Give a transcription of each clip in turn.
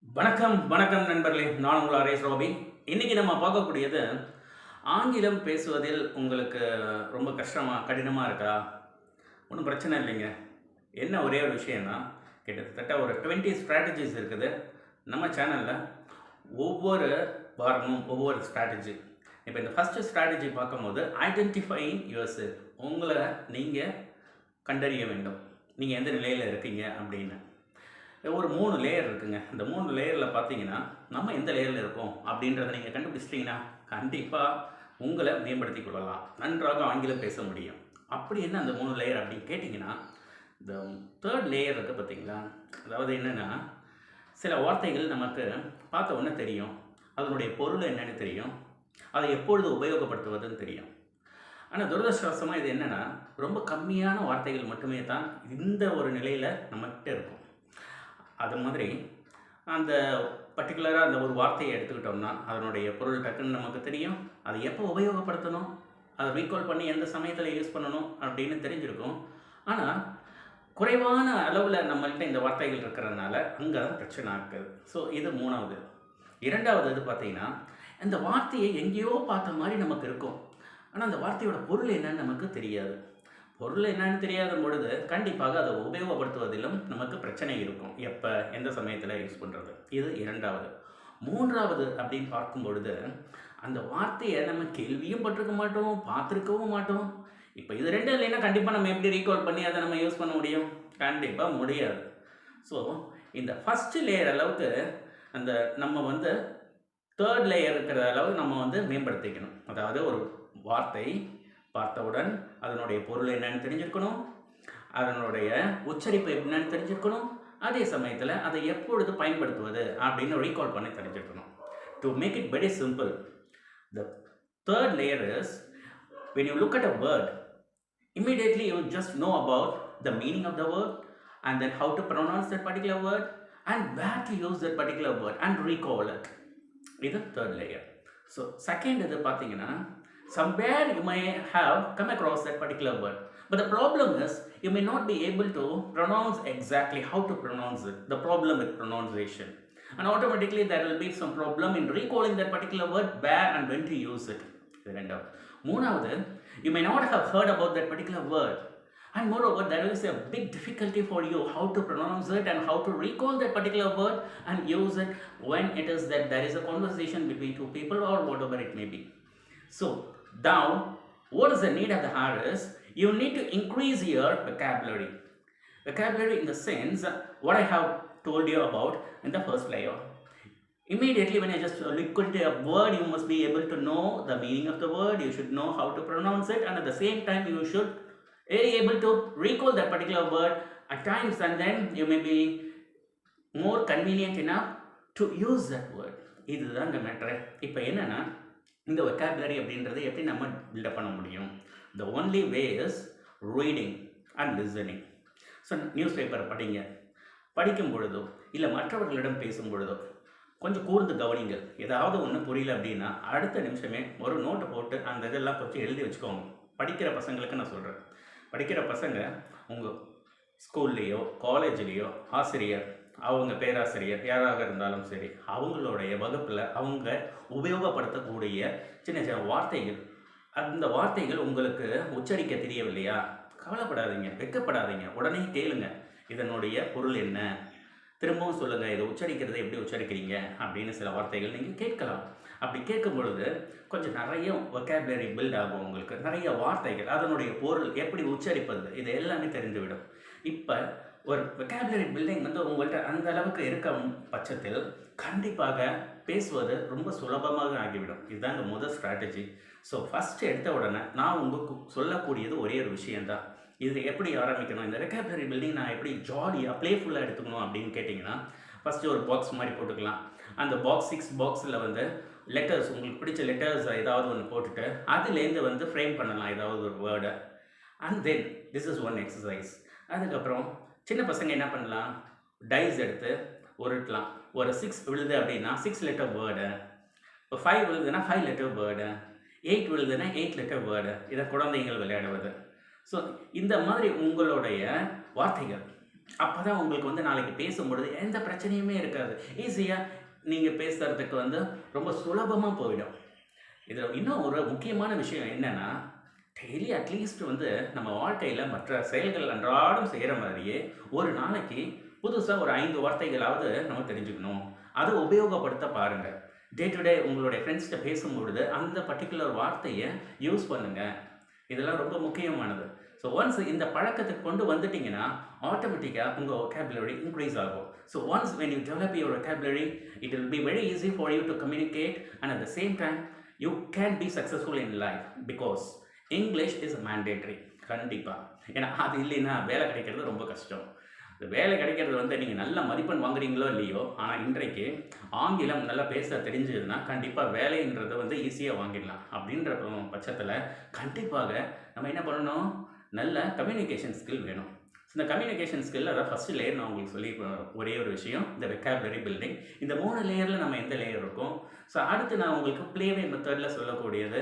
வணக்கம் வணக்கம் நண்பர்களே, நான் உங்கள் ஆர்எஸ் ராபி. இன்னைக்கு நம்ம பார்க்கக்கூடியது, ஆங்கிலம் பேசுவதில் உங்களுக்கு ரொம்ப கடினமா இருக்கா? ஒன்றும் பிரச்சனை இல்லைங்க. என்ன ஒரே ஒரு விஷயம்னா, கிட்டத்தட்ட ஒரு 20 ஸ்ட்ராட்டஜிஸ் இருக்குது நம்ம சேனலில். ஒவ்வொரு வாரமும் ஒவ்வொரு ஸ்ட்ராட்டஜி. இப்போ இந்த ஃபஸ்ட்டு ஸ்ட்ராட்டஜி பார்க்கும்போது, ஐடென்டிஃபையிங் யுவர் செல்ஃப். உங்களை நீங்கள் கண்டறிய வேண்டும். நீங்கள் எந்த நிலையில் இருக்கீங்க அப்படின்னு. ஒரு 3 லேயர் இருக்குங்க. இந்த 3 லேயரில் பார்த்தீங்கன்னா, நம்ம எந்த லேயரில் இருக்கோம் அப்படின்றத நீங்கள் கண்டுபிடிச்சிட்டிங்கன்னா, கண்டிப்பாக உங்களை மேம்படுத்திக் கொள்ளலாம். நன்றாக ஆங்கிலம் பேச முடியும். அப்படி என்ன அந்த 3 லேயர் அப்படின்னு கேட்டிங்கன்னா, இந்த 3 லேயர் இருக்குது பார்த்தீங்களா? அதாவது என்னென்னா, சில வார்த்தைகள் நமக்கு பார்த்த உடனே தெரியும். அதனுடைய பொருள் என்னன்னு தெரியும். அதை எப்பொழுது உபயோகப்படுத்துவதுன்னு தெரியும். ஆனா துரதிர்ஷ்டவசமா இது என்னன்னா, ரொம்ப கம்மியான வார்த்தைகள் மட்டுமே தான் இந்த ஒரு நிலையில நம்மகிட்ட இருக்கும். அது மாதிரி அந்த பர்ட்டிகுலரா அந்த ஒரு வார்த்தைய எடுத்துக்கிட்டோம்னா, அதனுடைய பொருள் டக்குன்னு நமக்கு தெரியும். அதை எப்போ உபயோகப்படுத்தணும், அத ரீகால் பண்ணி எந்த சமயத்தில யூஸ் பண்ணணும் அப்படின்னு தெரிஞ்சிருக்கும். ஆனா, குறைவான அளவுல நம்மள்ட்ட இந்த வார்த்தைகள் இருக்கிறதுனால, அங்க தான் பிரச்சனை ஆகுது. ஸோ இது 3வது. 2வது இது பார்த்தீங்கன்னா, இந்த வார்த்தைய எங்கேயோ பார்த்த மாரி நமக்கு இருக்கும். ஆனா, அந்த வார்த்தையோட பொருள் என்னன்னு நமக்கு தெரியாது. பொருள் என்னன்னு தெரியாத பொழுது, கண்டிப்பாக அத உபயோகப்படுத்துவதிலும் நமக்கு பிரச்சனை இருக்கும். எப்ப, எந்த சமயத்தில யூஸ் பண்றது. இது 2வது. 3வது அப்படின்னு பார்க்கும் பொழுது, அந்த வார்த்தைய நம்ம கேள்வியும் பட்டிருக்க மாட்டோம், பார்த்திருக்கவும் மாட்டோம். இப்ப இது 2 இல்லைன்னா கண்டிப்பா நம்ம எப்படி ரீகால் பண்ணி அத நம்ம யூஸ் பண்ண முடியும்? கண்டிப்பா முடியாது. ஸோ, இந்த ஃபர்ஸ்ட் லேயர் அளவுக்கு அந்த நம்ம வந்து 3 லேயர் இருக்கிற அளவு நம்ம மேம்படுத்திக்கணும். அதாவது ஒரு வார்த்தை பார்த்தவுடன் அதனுடைய பொருள் என்னன்னு தெரிஞ்சிருக்கணும். அதனுடைய உச்சரிப்பு என்னன்னு தெரிஞ்சிருக்கணும். அதே சமயத்தில அதை எப்பொழுது பயன்படுத்துவது அப்படின்னு ரீகால் பண்ணி தெரிஞ்சிருக்கணும். To make it very simple, the third layer is when you look at a word, immediately you just know about the meaning of the word and then how to pronounce that particular word and where to use that particular word and recall it. இது third layer. So second இது பார்த்தீங்கன்னா, somewhere you may have come across that particular word, but the problem is you may not be able to pronounce exactly how to pronounce it. The problem with pronunciation, and automatically there will be some problem in recalling that particular word, where and when to use it. இது ரெண்டாவது. மூணாவது, you may not have heard about that particular word, and moreover there is a big difficulty for you how to pronounce it and how to recall that particular word and use it when it is that there is a conversation between two people or whatever it may be. So now what is the need of the hour is you need to increase your vocabulary. Vocabulary in the sense what I have told you about in the first layer. Immediately when I just look into a word, you must be able to know the meaning of the word, you should know how to pronounce it, and at the same time you should be able to recall that particular word at times, and then you may be more convenient enough to use that word. இதுதான் இந்த matter. இப்போ என்னன்னா, இந்த vocabulary அப்படின்றத எப்படி நம்ம build up பண்ண முடியும்? The only way is reading and listening. So news paper படிங்க. படிக்கும் பொழுதோ இல்லை மற்றவர்களிடம் பேசும் பொழுதோ கொஞ்சம் கூர்ந்து கவனிங்கள். ஏதாவது ஒன்று புரியல அப்படின்னா அடுத்த நிமிஷமே ஒரு நோட்டை போட்டு அந்த இதெல்லாம் கொஞ்சம் எழுதி வச்சுக்கோங்க. படிக்கிற பசங்களுக்கு நான் சொல்கிறேன். படிக்கிற பசங்க உங்கள் ஸ்கூல்லேயோ காலேஜ்லேயோ ஆசிரியர், அவங்க பேராசிரியர் யாராக இருந்தாலும் சரி, அவங்களுடைய வகுப்பில் அவங்க உபயோகப்படுத்தக்கூடிய சின்ன சின்ன வார்த்தைகள், அந்த வார்த்தைகள் உங்களுக்கு உச்சரிக்க தெரியவில்லையா? கவலைப்படாதீங்க, வெட்கப்படாதீங்க, உடனே கேளுங்க. இதனுடைய பொருள் என்ன? திரும்பவும் சொல்லுங்கள், இதை உச்சரிக்கிறதை எப்படி உச்சரிக்கிறீங்க அப்படின்னு சில வார்த்தைகள் நீங்கள் கேட்கலாம். அப்படி கேட்கும் பொழுது கொஞ்சம் நிறைய vocabulary பில்ட் ஆகும். உங்களுக்கு நிறைய வார்த்தைகள், அதனுடைய பொருள், எப்படி உச்சரிப்பது, இது எல்லாமே தெரிந்துவிடும். இப்போ ஒரு vocabulary பில்டிங் உங்கள்கிட்ட அந்த அளவுக்கு இருக்கும் பட்சத்தில் கண்டிப்பாக பேசுவது ரொம்ப சுலபமாக ஆகிவிடும். இதுதாங்க முதல் ஸ்ட்ராட்டஜி. ஸோ ஃபஸ்ட்டு எடுத்த உடனே நான் உங்களுக்கு சொல்லக்கூடியது ஒரே ஒரு விஷயந்தான். இது எப்படி ஆரம்பிக்கணும், இந்த vocabulary பில்டிங் நான் எப்படி ஜாலியாக ப்ளேஃபுல்லாக எடுத்துக்கணும் அப்படின்னு கேட்டிங்கன்னா, ஃபஸ்ட்டு ஒரு பாக்ஸ் மாதிரி போட்டுக்கலாம். அந்த பாக்ஸ் 6 பாக்ஸில் லெட்டர்ஸ், உங்களுக்கு பிடிச்ச லெட்டர்ஸ் ஏதாவது ஒன்று போட்டுட்டு அதுலேருந்து ஃப்ரேம் பண்ணலாம் ஏதாவது ஒரு வேர்டை. And then this is one exercise. அதுக்கப்புறம் சின்ன பசங்க என்ன பண்ணலாம், டைஸ் எடுத்து உருட்டலாம். ஒரு 6 விழுது அப்படின்னா 6 லெட்டர் வேர்டு, இப்போ 5 விழுதுன்னா 5 லெட்டர் வேர்டு, 8 விழுதுன்னா 8 லெட்டர் வேர்டு. இதை குழந்தைகள் விளையாடுவது. ஸோ இந்த மாதிரி உங்களுடைய வார்த்தைகள் அப்போ தான் உங்களுக்கு வந்து நாளைக்கு பேசும்பொழுது எந்த பிரச்சனையுமே இருக்காது. ஈஸியாக நீங்கள் பேசுகிறதுக்கு வந்து ரொம்ப சுலபமாக போயிடும். இதில் இன்னும் ஒரு முக்கியமான விஷயம் என்னென்னா, டெய்லி அட்லீஸ்ட் வந்து நம்ம வாழ்க்கையில் மற்ற செயல்கள் அன்றாடம் செய்கிற மாதிரியே ஒரு நாளைக்கு புதுசாக ஒரு 5 வார்த்தைகளாவது நம்ம தெரிஞ்சுக்கணும். அதை உபயோகப்படுத்த பாருங்கள். டே டு டே உங்களுடைய ஃப்ரெண்ட்ஸ்கிட்ட பேசும்பொழுது அந்த பர்டிகுலர் வார்த்தையை யூஸ் பண்ணுங்கள். இதெல்லாம் ரொம்ப முக்கியமானது. ஸோ ஒன்ஸ் இந்த பழக்கத்துக்கு கொண்டு வந்துட்டீங்கன்னா ஆட்டோமேட்டிக்காக உங்கள் vocabulary இன்க்ரீஸ் ஆகும். So once when you develop your vocabulary, it will be very easy for you to communicate, and at the same time you can be successful in life because English is mandatory. கண்டிப்பாக. ஏன்னா அது இல்லைன்னா வேலை கிடைக்கிறது ரொம்ப கஷ்டம். இந்த வேலை கிடைக்கிறது வந்து நீங்கள் நல்ல மதிப்பெண் வாங்குறீங்களோ இல்லையோ, ஆனால் இன்றைக்கு ஆங்கிலம் நல்லா பேச தெரிஞ்சதுன்னா கண்டிப்பாக வேலைன்றது வந்து ஈஸியாக வாங்கிடலாம். அப்படின்ற பட்சத்தில் கண்டிப்பாக நம்ம என்ன பண்ணணும், நல்ல கம்யூனிகேஷன் ஸ்கில் வேணும். இந்த கம்யூனிகேஷன் ஸ்கில் அதை ஃபஸ்ட்டு லேயர் நான் உங்களுக்கு சொல்லி ஒரே ஒரு விஷயம், இந்த வெக்காபுலரி பில்டிங். இந்த 3 லேயரில் நம்ம எந்த லேயர் இருக்கோம். ஸோ அடுத்து நான் உங்களுக்கு ப்ளேவே மெத்தடில் சொல்லக்கூடியது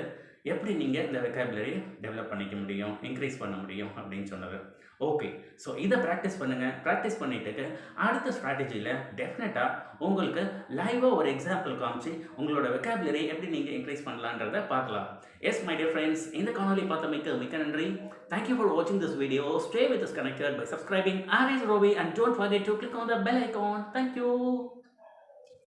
எப்படி நீங்கள் இந்த வெக்காபுலரி டெவலப் பண்ணிக்க முடியும், இன்க்ரீஸ் பண்ண முடியும் அப்படின்னு சொன்னது. ஓகே, ஸோ இதை ப்ராக்டிஸ் பண்ணுங்கள். ப்ராக்டிஸ் பண்ணிட்டு அடுத்த ஸ்ட்ராட்டஜியில் டெஃபினட்டாக உங்களுக்கு லைவாக ஒரு எக்ஸாம்பிள் காமிச்சு உங்களோட வெக்காபுலரி எப்படி நீங்கள் இன்க்ரீஸ் பண்ணலான்றதை பார்க்கலாம். எஸ் மை டியர் ஃப்ரெண்ட்ஸ், இந்த காணொலி பார்த்தமைக்கு மிக்க நன்றி. Thank you for watching this video. Stay with us connected by subscribing. I am Robi, and don't forget to click on the bell icon. Thank you.